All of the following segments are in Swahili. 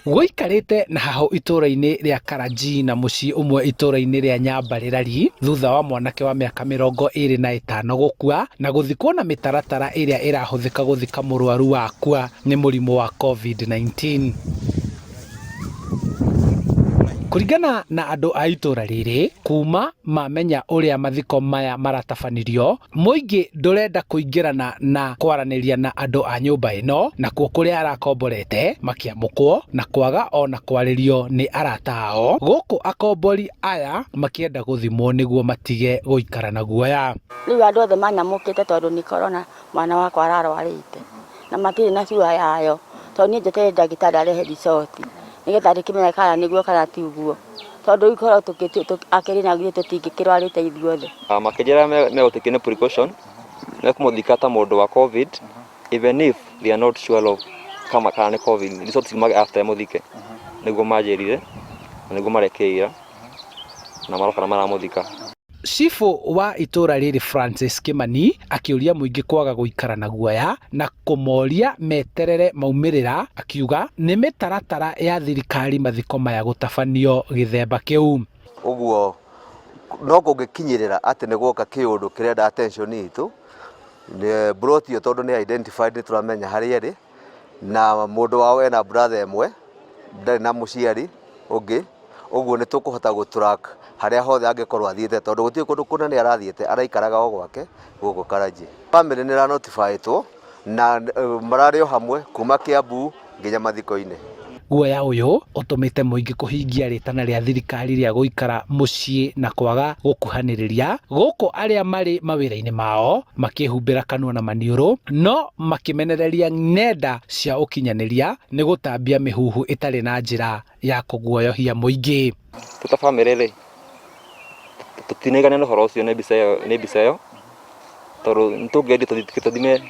Guikarite na Hahu itũra-inĩ rĩa Karaji na muciĩ umwe itũra-inĩ rĩa Nyambare rari thutha wa mwanake wa mĩaka 25 gũkua na guthikwo na mĩtaratara ĩrĩa ĩrahũthĩka guthika murwaru wakua nĩ mũrimũ wa COVID19. Kuringana na andũ a itũra rĩrĩ, kuma mamenya ũrĩa mathiko maya maratabanirio, mũingĩ ndũrenda kũingĩrana na kwaranĩria na andũ a nyũmba ĩno, na kuo kũrĩa arakomborete makĩamũkwo na kwaga ona kwarĩrio nĩ arata ao, gũkũ akombori aya makĩenda gũthimwo nĩguo matige gũikara na guoya. Rĩu andũ othe manyamũkĩte tondũ nĩ corona, mwana wakwa ararwarĩte na matirĩ na cura yayo, tondũ niĩ njetereire ndagĩtarĩ arehe ricoti nigetha ndĩkĩmenya kana nĩguo kana ti ũguo, tondũ ikorwo akĩrĩ na guo tũtingĩkĩrwarĩte ithuothe. Makĩria megũtĩkia nĩ precaution nĩ kũmũthika ta mũndũ wa COVID, even if they are not sure of kana nĩ COVID, ricoti ciumage after mũthike nĩguo manjĩrire na nĩguo marekeira na maroka na maramũthika. Cifũ wa itũra rĩrĩ Francis Kimani akĩũria mũingĩ kwaga gũikara na guoya na kũmoria meterere maumĩrĩra, akiuga nĩ mĩtaratara ya thirikari mathiko maya gũtabanio gĩthemba kĩu. Ũguo no kũngĩkinyĩrĩra atĩ nĩ gwoka kĩũndũ kĩrenda attention itũ, brought yo tondũ nĩ identified, nĩ tũramenya harĩa ĩrĩ na mũndũ wao ena brother ĩmwe ndarĩ na mũciari ũngĩ, ũguo nĩ tũkũhota gũtrack harĩa hothe angĩkorwo athiĩte, tondũ gũtirĩ kũndũ kũnene arathiĩte, araikaraga o gwake gũkũ Karaji. Family nĩ ra notifyĩtwo na mararĩ o hamwe kuma Kiambu nginya mathiko-inĩ. Guoya ũyũ ũtũmĩte mũingĩ kũhingia rĩtana rĩa thirikari rĩa gũikara mũciĩ na kwaga gũkuhanĩrĩria, gũkũ arĩa marĩ mawĩra-inĩ mao makĩhumbĩra kanua na maniũrũ, no makĩmenereria nenda cia ũkinyanĩria nĩ gũtambia mĩhuhu ĩtarĩ na njĩra ya kũguoyohia mũingĩ. Tuta family rĩ tutinegane na ũhoro ũcio nĩ mbica ĩyo, tondũ nĩtũngĩendia tũthime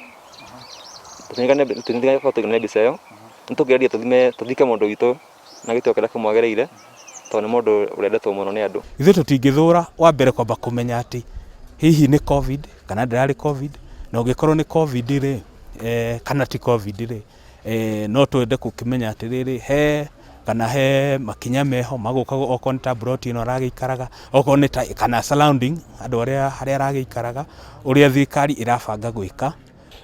tutinegane nĩ mbica ĩyo, nĩtũngĩendia tũthike mũndũ witũ na gĩtĩo kĩrĩa kĩmwagĩrĩire, tondũ nĩ mũndũ ũrendetwo mũno nĩ andũ. Ithuĩ tũtingĩthũra wa mbere kwamba kũmenya atĩ hihi nĩ COVID kana ndĩrarĩ COVID, na ũngĩkorwo nĩ COVID rĩ kana ti COVID rĩ, no twende gũkĩmenya atĩrĩrĩ he makinya meho magũka okorwo nĩ ta broti ĩno aragĩikaraga, okorwo nĩ ta kana surrounding andũ harĩa aragĩikaraga, ũrĩa thirikari ĩrabanga gwĩka.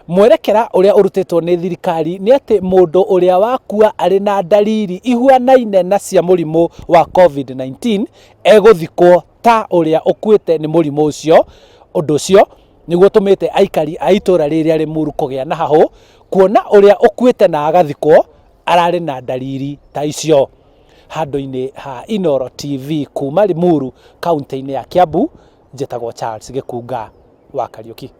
Mwerekera ũrĩa ũrutĩtwo nĩ thirikari nĩ atĩ mũndũ ũrĩa wakua arĩ na ndariri ihuanaine na cia mũrimũ wa COVID-19 egũthikwo ta ũrĩa ũkuĩte nĩ mũrimũ ũcio. Ũndũ ũcio nĩguo tũmĩte aikari a itũra rĩrĩa Limuru kũgĩa na hahũ, kuona ũrĩa ũkuĩte na agathikwo ararĩ na ndariri ta icio. Handũ-inĩ ha Inooro TV kuma Limuru, kaunti-inĩ ya Kiambu, njĩtagwo Charles Gĩkunga wa Kariũki.